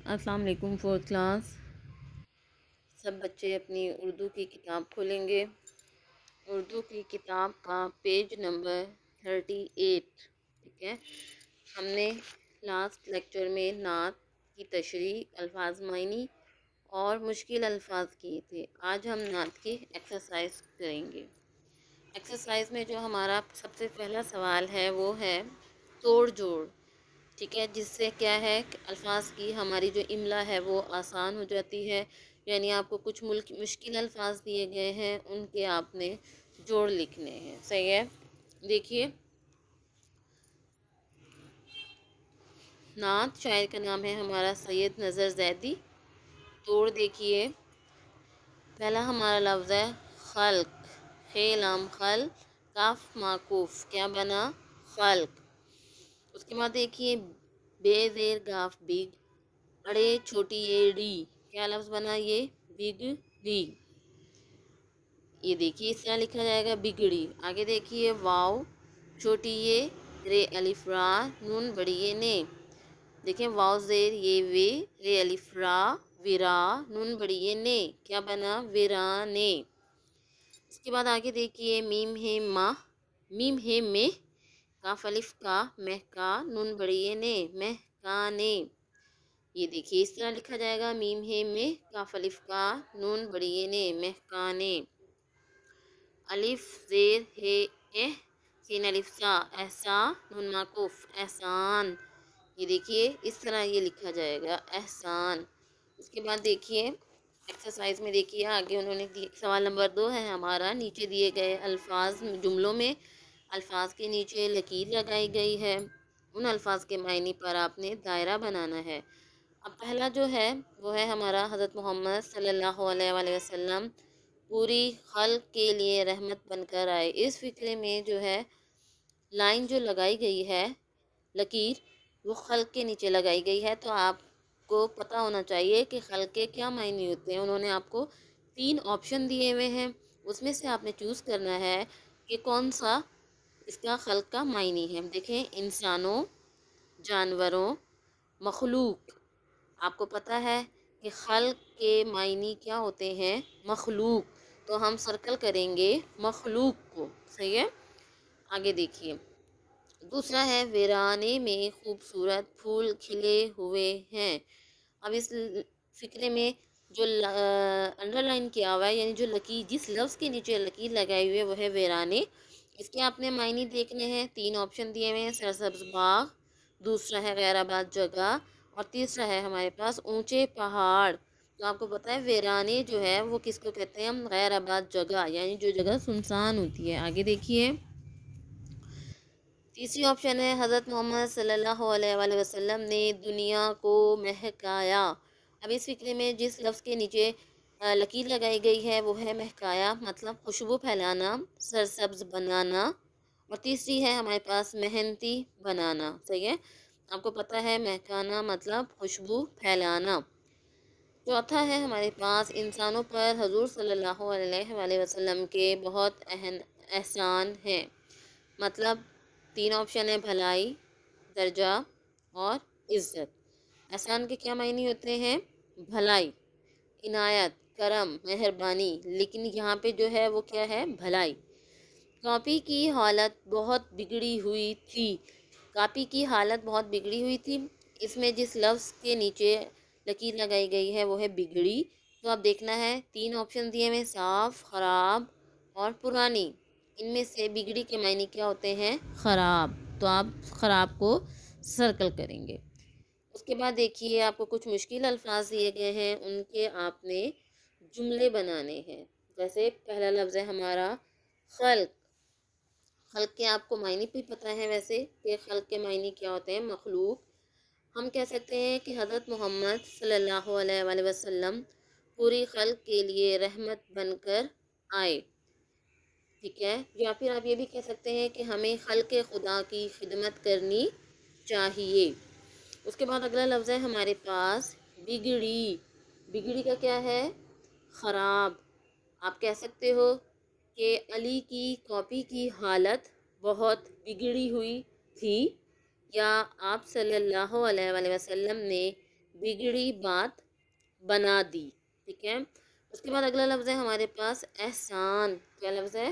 अस्सलाम वालेकुम fourth class. सब बच्चे अपनी उर्दू की किताब खोलेंगे। उर्दू की किताब का पेज नंबर 38। ठीक है, हमने लास्ट लेक्चर में नात की तशरीह, अल्फाज मायनी और मुश्किल अल्फाज किए थे। आज हम नात की एक्सरसाइज करेंगे। एक्सरसाइज में जो हमारा सबसे पहला सवाल है वो है तोड़ जोड़। ठीक है, जिससे क्या है अल्फाज की हमारी जो इमला है वो आसान हो जाती है। यानी आपको कुछ मुश्किल अल्फाज दिए गए हैं, उनके आपने जोड़ लिखने हैं। सही है, देखिए नात शायर का नाम है हमारा सैयद नज़र जैदी। तोड़ देखिए, पहला हमारा लफ्ज़ है खल्क। खे लाम खल, काफ माकूफ, क्या बना खल्क। उसके बाद देखिए बेजेर गाफ बिग, अड़े छोटी एड़ी, क्या लफ्ज़ बना ये बिगड़ी। ये देखिए इस तरह लिखा जाएगा बिगड़ी। आगे देखिए वाव छोटी ये, रे अलिफ रा, नून बड़ी ये ने। देखिए वाव जेर ये वे, रे अलिफ रा विरा, नून बड़ी ये ने, क्या बना विरा ने। इसके बाद आगे देखिए मीम है माँ, मीम है में, काफ अलिफ का, महका, नून बड़ी ये ने, महका ने। ये देखिए इस तरह लिखा जाएगा मीम है में, काफ अलिफ का, नून बड़ी ये ने, महकाने। अलिफ जेर है एह, सीन अलिफ सा, एहसा, नून माकूफ, एहसान। ये देखिए इस तरह ये लिखा जाएगा एहसान। उसके बाद देखिए एक्सरसाइज में देखिए आगे उन्होंने सवाल नंबर 2 है हमारा। नीचे दिए गए अल्फाज जुमलों में अल्फाज के नीचे लकीर लगाई गई है। उन अल्फाज के मायने पर आपने दायरा बनाना है। अब पहला जो है वो है हमारा हज़रत मोहम्मद सल्लल्लाहु अलैहि वसल्लम पूरी खल्क के लिए रहमत बनकर आए। इस फिक्रे में जो है लाइन जो लगाई गई है लकीर, वो खल्क के नीचे लगाई गई है। तो आपको पता होना चाहिए कि खल्क के क्या मायने होते हैं। उन्होंने आपको 3 ऑप्शन दिए हुए हैं, उसमें से आपने चूज़ करना है कि कौन सा इसका खल्क का मायने है। देखें इंसानों, जानवरों, मखलूक। आपको पता है कि खल्क के मायने क्या होते हैं, मखलूक। तो हम सर्कल करेंगे मखलूक को। सही है, आगे देखिए दूसरा है वीराने में खूबसूरत फूल खिले हुए हैं। अब इस फिक्रे में जो अंडरलाइन किया हुआ है, यानी जो लकीर जिस लफ्ज़ के नीचे लकीर लगाई हुई है वो है वीराने। इसके आपने मायने देखने हैं। 3 ऑप्शन दिए हुए हैं, सरसब्ज बाग, दूसरा है गैराबाद जगह और तीसरा है हमारे पास ऊंचे पहाड़। तो आपको पता है वीराने जो है वो किसको कहते हैं हम, गैराबाद जगह, यानी जो जगह सुनसान होती है। आगे देखिए तीसरी ऑप्शन है हज़रत मोहम्मद सल्लल्लाहु अलैहि वसल्लम ने दुनिया को महकाया। अब इस फिक्रे में जिस लफ्ज़ के नीचे लकीर लगाई गई है वो है महकाया, मतलब खुशबू फैलाना, सरसब्ज बनाना। और तीसरी है हमारे पास मेहनती बनाना। सही है, आपको पता है महकाना मतलब खुशबू फैलाना। चौथा है हमारे पास इंसानों पर हजूर सल्लल्लाहु अलैहि वसल्लम के बहुत एहसान हैं। मतलब 3 ऑप्शन है भलाई, दर्जा और इज़्ज़त। एहसान के क्या मायने होते हैं, भलाई, इनायत, करम, मेहरबानी। लेकिन यहाँ पे जो है वो क्या है, भलाई। कापी की हालत बहुत बिगड़ी हुई थी। कापी की हालत बहुत बिगड़ी हुई थी। इसमें जिस लफ्ज़ के नीचे लकीर लगाई गई है वो है बिगड़ी। तो अब देखना है 3 ऑप्शन दिए हुए, साफ़, ख़राब और पुरानी। इनमें से बिगड़ी के मायने क्या होते हैं, ख़राब। तो आप ख़राब को सर्कल करेंगे। उसके बाद देखिए आपको कुछ मुश्किल अल्फाज दिए गए हैं, उनके आपने जुमले बनाने हैं। जैसे पहला लफ्ज़ है हमारा खल्क। खल्क के आपको मायने भी पता है वैसे कि खल्क के मायने क्या होते हैं, मखलूक। हम कह सकते हैं कि हज़रत मोहम्मद सल्लल्लाहु अलैहि वसल्लम पूरी खल्क के लिए रहमत बनकर आए। ठीक है, या फिर आप ये भी कह सकते हैं कि हमें खल्क खुदा की खिदमत करनी चाहिए। उसके बाद अगला लफ्ज़ है हमारे पास बिगड़ी। बिगड़ी का क्या है, ख़राब। आप कह सकते हो कि अली की कॉपी की हालत बहुत बिगड़ी हुई थी, या आप सल्लल्लाहु अलैहि वसल्लम ने बिगड़ी बात बना दी। ठीक है, उसके बाद अगला लफ्ज़ है हमारे पास एहसान। क्या लफ्ज़ है?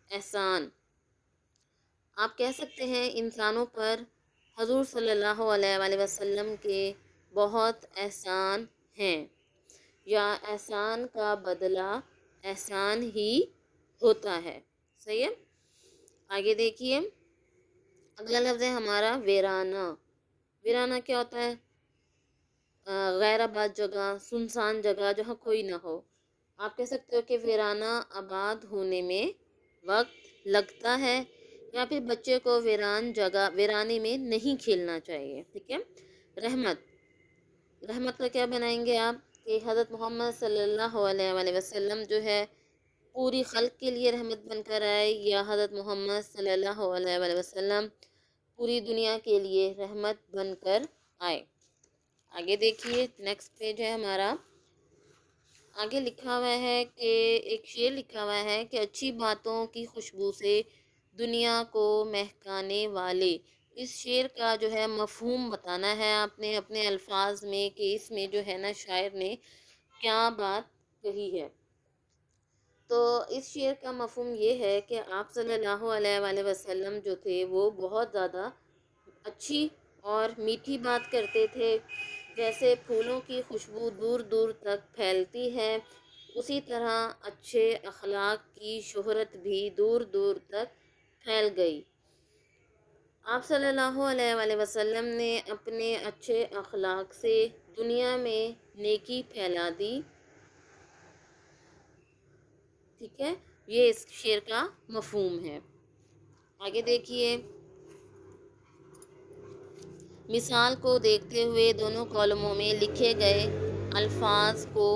एहसान। आप कह सकते हैं इंसानों पर हजूर सल्लल्लाहु अलैहि वसल्लम के बहुत एहसान हैं, या एहसान का बदला एहसान ही होता है। सही है। आगे देखिए, अगला लफ्ज़ है हमारा वीराना। वीराना क्या होता है? गैर आबाद जगह, सुनसान जगह जहाँ कोई ना हो। आप कह सकते हो कि वीराना आबाद होने में वक्त लगता है, या फिर बच्चे को वीरान जगह, वीराने में नहीं खेलना चाहिए। ठीक है। रहमत। रहमत का क्या बनाएंगे आप कि हज़रत मोहम्मद सल्लल्लाहु अलैहि वसल्लम जो है पूरी खल्क के लिए रहमत बनकर आए, या हज़रत मोहम्मद सल्लल्लाहु अलैहि वसल्लम पूरी दुनिया के लिए रहमत बनकर आए। आगे देखिए, नेक्स्ट पेज है हमारा। आगे लिखा हुआ है कि एक शेर लिखा हुआ है कि अच्छी बातों की खुशबू से दुनिया को महकाने वाले। इस शेर का जो है मफहूम बताना है आपने अपने अल्फाज में कि इसमें जो है ना शायर ने क्या बात कही है। तो इस शेर का मफहूम ये है कि आप सल्लल्लाहु अलैहि वसल्लम जो थे वो बहुत ज़्यादा अच्छी और मीठी बात करते थे। जैसे फूलों की खुशबू दूर दूर तक फैलती है, उसी तरह अच्छे अखलाक की शोहरत भी दूर दूर तक फैल गई। आप सल्लल्लाहु अलैहि वसल्लम ने अपने अच्छे अखलाक से दुनिया में नेकी फैला दी। ठीक है, ये इस शेर का मफहूम है। आगे देखिए, मिसाल को देखते हुए दोनों कॉलमों में लिखे गए अल्फाज को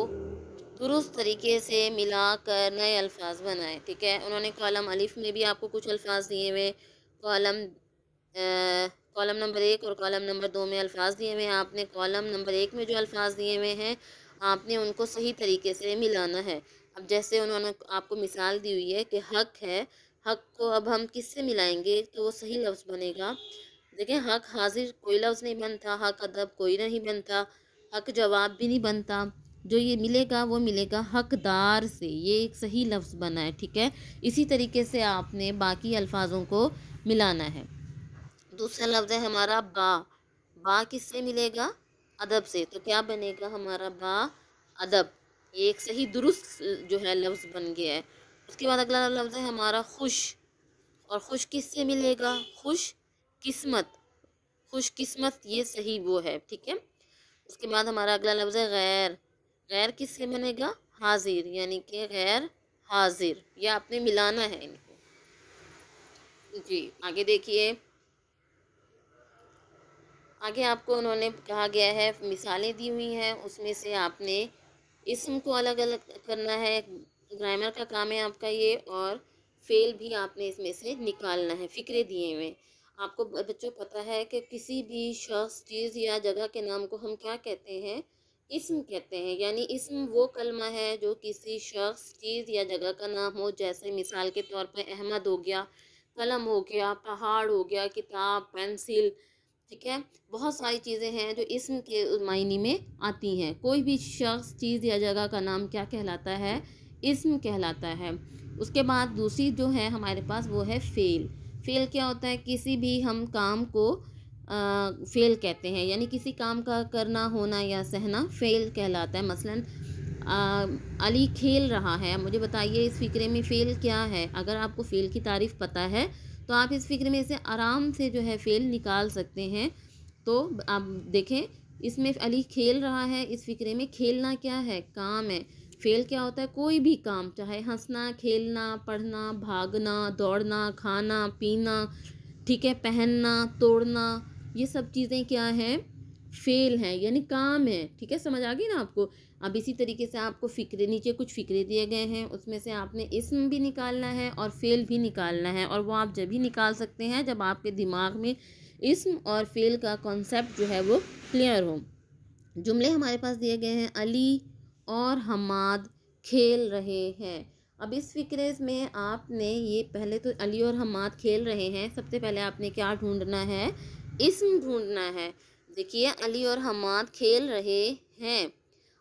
दुरुस्त तरीके से मिलाकर नए अल्फाज बनाए। ठीक है, उन्होंने कॉलम अलिफ में भी आपको कुछ अल्फाज दिए हुए, कॉलम कॉलम नंबर 1 और कॉलम नंबर 2 में अल्फाज दिए हुए हैं। आपने कॉलम नंबर 1 में जो अल्फाज दिए हुए हैं आपने उनको सही तरीके से मिलाना है। अब जैसे उन्होंने आपको मिसाल दी हुई है कि हक है, हक को अब हम किससे मिलाएंगे तो वो सही लफ्ज़ बनेगा। देखें, हक हाजिर कोई लफ्ज़ नहीं बनता, हक अदब कोई नहीं बनता, हक जवाब भी नहीं बनता। जो ये मिलेगा वो मिलेगा हकदार से, ये एक सही लफ्ज़ बना है। ठीक है, इसी तरीके से आपने बाकी अल्फाजों को मिलाना है। दूसरा लफ्ज़ है हमारा बा। बा किससे मिलेगा? अदब से। तो क्या बनेगा हमारा? बा अदब। ये एक सही दुरुस्त जो है लफ्ज़ बन गया है। उसके बाद अगला लफ्ज़ है हमारा खुश। और खुश किससे मिलेगा? खुश किस्मत। खुश किस्मत ये सही वो है। ठीक है। उसके बाद हमारा अगला लफ्ज़ है गैर। गैर किससे बनेगा? हाजिर, यानी कि गैर हाजिर। यह आपने मिलाना है इनको। जी आगे देखिए, आगे आपको उन्होंने कहा गया है, मिसालें दी हुई हैं, उसमें से आपने इसम को अलग अलग करना है। ग्रामर का काम है आपका ये, और फेल भी आपने इसमें से निकालना है। फ़िक्रे दिए हुए आपको बच्चों पता है कि किसी भी शख्स, चीज़ या जगह के नाम को हम क्या कहते हैं? इसम कहते हैं। यानी इसम वो कलमा है जो किसी शख्स, चीज़ या जगह का नाम हो। जैसे मिसाल के तौर पर अहमद हो गया, कलम हो गया, पहाड़ हो गया, किताब, पेंसिल। ठीक है, बहुत सारी चीज़ें हैं जो इसम के मायने में आती हैं। कोई भी शख्स, चीज़ या जगह का नाम क्या कहलाता है? इसम कहलाता है। उसके बाद दूसरी जो है हमारे पास वो है फ़ेल। फ़ेल क्या होता है? किसी भी हम काम को फ़ेल कहते हैं, यानी किसी काम का करना, होना या सहना फ़ेल कहलाता है। मसलन अली खेल रहा है। मुझे बताइए इस फ़िक्रे में फ़ेल क्या है? अगर आपको फ़ेल की तारीफ़ पता है तो आप इस फ़िक्र में से आराम से जो है फ़ेल निकाल सकते हैं। तो आप देखें, इसमें अली खेल रहा है, इस फ़िक्रे में खेलना क्या है? काम है। फ़ेल क्या होता है? कोई भी काम, चाहे हंसना, खेलना, पढ़ना, भागना, दौड़ना, खाना पीना, ठीक है, पहनना, तोड़ना, ये सब चीज़ें क्या हैं? फ़ेल हैं, यानी काम है। ठीक है, समझ आ गई ना आपको? अब इसी तरीके से आपको फ़िक्रे, नीचे कुछ फ़िक्रे दिए गए हैं, उसमें से आपने इसम भी निकालना है और फ़ेल भी निकालना है। और वो आप जब ही निकाल सकते हैं जब आपके दिमाग में इसम और फ़ेल का कॉन्सेप्ट जो है वो क्लियर हो। जुमले हमारे पास दिए गए हैं, अली और हमाद खेल रहे हैं। अब इस फ़िक्रे में आपने ये पहले तो अली और हमाद खेल रहे हैं, सबसे पहले आपने क्या ढूंढना है? इसम ढूंढना है। देखिए अली और हमाद खेल रहे हैं।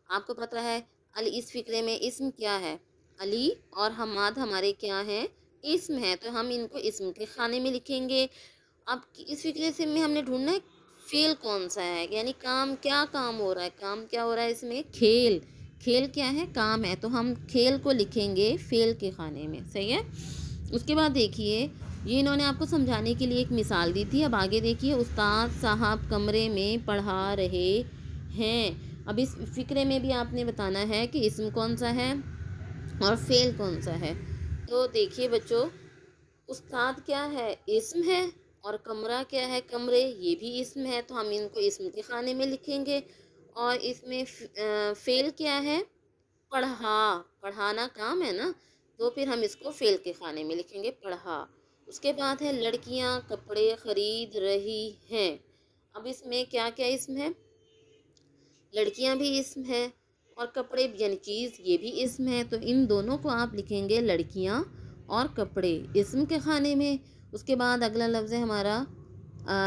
आपको पता है अली इस फ़िक्रे में इस्म क्या है? अली और हमाद हमारे क्या हैं? इस्म है, तो हम इनको इस्म के खाने में लिखेंगे। अब इस फ़िक्रे से में हमने ढूंढना है फ़ेल कौन सा है, यानी काम, क्या काम हो रहा है, काम क्या हो रहा है इसमें? खेल। खेल क्या है? काम है, तो हम खेल को लिखेंगे फ़ेल के खाने में। सही है। उसके बाद देखिए ये इन्होंने आपको समझाने के लिए एक मिसाल दी थी। अब आगे देखिए, उस्ताद साहब कमरे में पढ़ा रहे हैं। अब इस फ़िक्रे में भी आपने बताना है कि इस्म कौन सा है और फ़ेल कौन सा है। तो देखिए बच्चों, उस्ताद क्या है? इस्म है। और कमरा क्या है? कमरे, ये भी इस्म है, तो हम इनको इस्म के खाने में लिखेंगे। और इसमें फ़ेल क्या है? पढ़ा। पढ़ाना काम है ना, तो फिर हम इसको फ़ेल के खाने में लिखेंगे, पढ़ा। उसके बाद है लड़कियां कपड़े खरीद रही हैं। अब इसमें क्या क्या इस्म है? लड़कियां भी इस्म है और कपड़े यानी चीज़ ये भी इस्म है, तो इन दोनों को आप लिखेंगे लड़कियां और कपड़े इस्म के खाने में। उसके बाद अगला लफ्ज़ है हमारा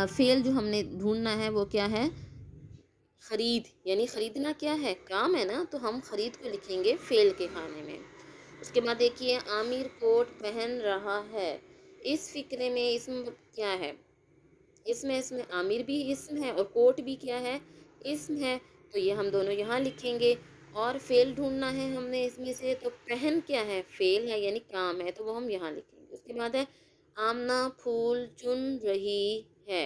फ़ेल, जो हमने ढूंढना है वो क्या है? खरीद, यानी खरीदना क्या है? काम है ना, तो हम खरीद को लिखेंगे फ़ेल के खाने में। उसके बाद देखिए आमिर कोट पहन रहा है। इस फ़िक्रे में इस्म क्या है? इसमें आमिर भी इस्म है और कोट भी क्या है? इस्म है, तो ये हम दोनों यहाँ लिखेंगे। और फ़ेल ढूंढना है हमने इसमें से, तो पहन क्या है? फ़ेल है, यानी काम है, तो वो हम यहाँ लिखेंगे। उसके बाद है आमना फूल चुन रही है।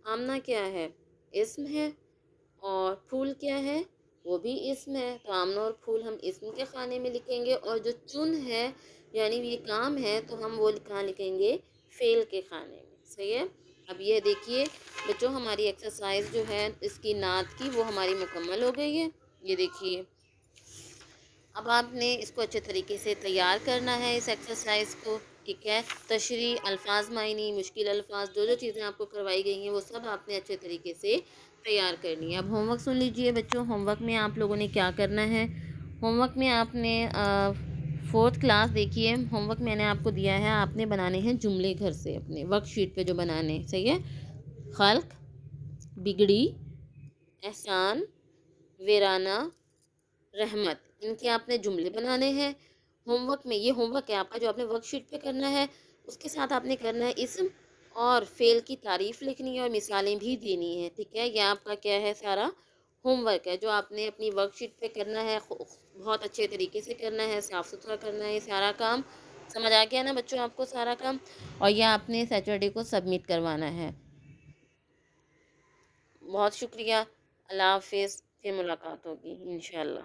आमना क्या है? इस्म है। और फूल क्या है? वो भी इस्म है, तो आमना और फूल हम इस्म के खाने में लिखेंगे। और जो चुन है यानी ये काम है, तो हम वो कहाँ लिखेंगे? फ़ेल के खाने में। सही है। अब ये देखिए बच्चों, हमारी एक्सरसाइज जो है इसकी नात की, वो हमारी मुकम्मल हो गई है। ये देखिए, अब आपने इसको अच्छे तरीके से तैयार करना है इस एक्सरसाइज को। ठीक है। तशरीह, अल्फाज मायनी, मुश्किल अल्फाज, जो जो चीज़ें आपको करवाई गई हैं वो सब आपने अच्छे तरीके से तैयार करनी है। अब होमवर्क सुन लीजिए बच्चों। होमवर्क में आप लोगों ने क्या करना है? होमवर्क में आपने 4th क्लास देखिए, होमवर्क मैंने आपको दिया है, आपने बनाने हैं जुमले घर से अपने वर्कशीट पे जो बनाने। सही है। खल्क, बिगड़ी, एहसान, वीराना, रहमत, इनके आपने जुमले बनाने हैं। होमवर्क में ये होमवर्क है आपका जो आपने वर्कशीट पे करना है। उसके साथ आपने करना है इस्म और फ़ेल की तारीफ़ लिखनी है और मिसालें भी देनी है। ठीक है। यह आपका क्या है? सारा होमवर्क है जो आपने अपनी वर्कशीट पे करना है। बहुत अच्छे तरीके से करना है, साफ़ सुथरा करना है, सारा काम। समझ आ गया ना बच्चों आपको सारा काम? और यह आपने सैटरडे को सबमिट करवाना है। बहुत शुक्रिया। अल्लाह हाफ़िज़। फिर मुलाकात होगी इंशाअल्लाह।